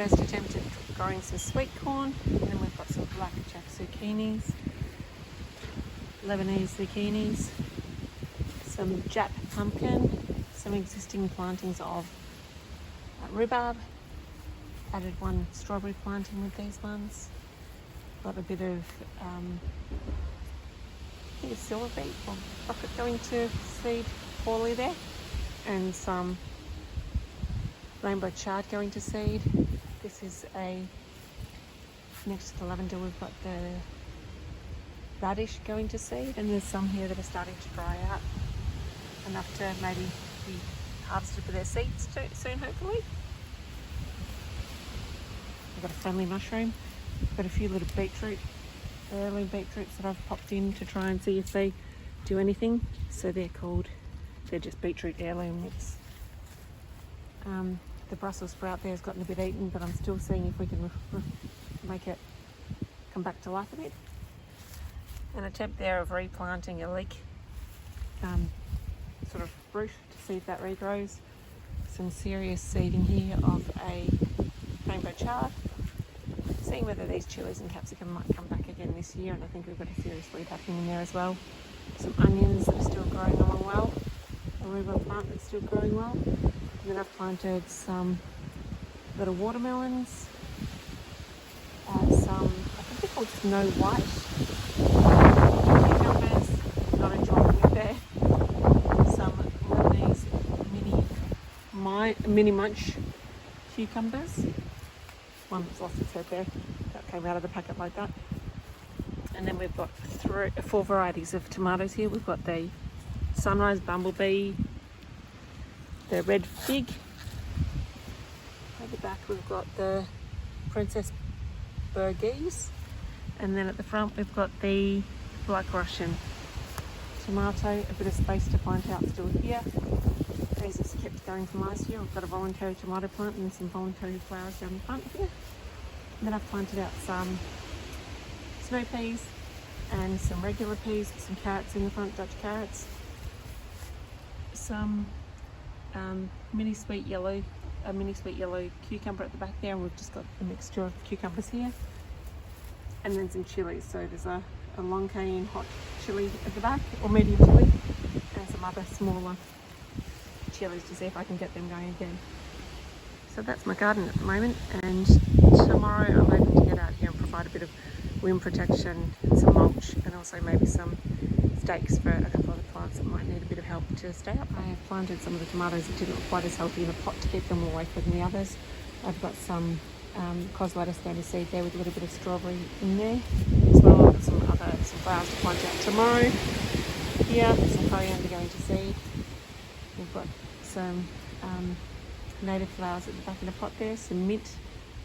first attempt at growing some sweet corn, and then we've got some black jack zucchinis, Lebanese zucchinis, some Jap pumpkin, some existing plantings of rhubarb, added one strawberry planting with these ones, got a bit of I think it's silver beet or rocket going to seed poorly there, and some rainbow chard going to seed. This is next to the lavender we've got the radish going to seed, and there's some here that are starting to dry out enough to maybe be harvested for their seeds soon, hopefully. I've got a friendly mushroom, got a few little heirloom beetroots that I've popped in to try and see if they do anything. So they're just beetroot heirloom mix. The Brussels sprout there has gotten a bit eaten, but I'm still seeing if we can make it come back to life a bit. An attempt there of replanting a leek sort of root to see if that regrows. Some serious seeding here of a rainbow chard. Seeing whether these chilies and capsicum might come back again this year, and I think we've got a serious weed happening in there as well. Some onions that are still growing along well. A rhubarb plant that's still growing well. And then I've planted some little watermelons. Some, I think they're called Snow White cucumbers, not enjoying it there. Some Lebanese mini munch cucumbers. One that's lost its head there, that came out of the packet like that. And then we've got 4 varieties of tomatoes here. We've got the Sunrise Bumblebee, the Red Fig. At the back we've got the Princess Burgese, and then at the front we've got the Black Russian tomato. A bit of space to plant out still here. These is kept going from last year. We've got a voluntary tomato plant and some voluntary flowers down the front here. And then I've planted out some snow peas and some regular peas, some carrots in the front, Dutch carrots, some mini sweet yellow cucumber at the back there, and we've just got a mixture of cucumbers here, and then some chilies. So there's a long cayenne hot chili at the back, or medium chili, and some other smaller chilies to see if I can get them going again. So that's my garden at the moment, and tomorrow I'm hoping to get out here and provide a bit of wind protection, some mulch, and also maybe some stakes for a couple of the plants that might need a bit of help to stay up. I have planted some of the tomatoes that didn't look quite as healthy in a pot to keep them away from the others. I've got some cos lettuce going to seed there with a little bit of strawberry in there as well. I've got some flowers to plant out tomorrow. Here, some coriander going to seed. We've got some native flowers at the back in a pot there, some mint.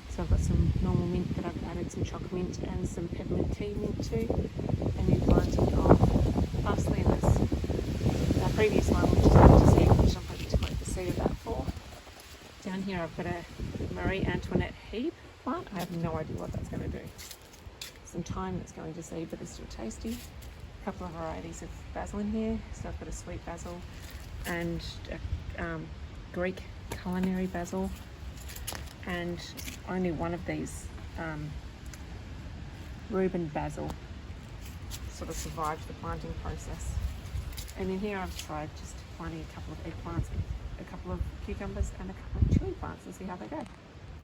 So I've got some normal mint that I've added, some chocolate mint and some peppermint tea mint too. A new planting of parsley in this previous one, which is going to seed, which I'm hoping to collect the seed of that for. Down here I've got a Marie Antoinette Hebe plant. I have no idea what that's going to do. Some thyme that's going to seed, but it's still tasty. A couple of varieties of basil in here. So I've got a sweet basil and a Greek culinary basil, and only one of these Reuben basil sort of survived the planting process. And in here I've tried just planting a couple of eggplants, a couple of cucumbers and a couple of chili plants and see how they go.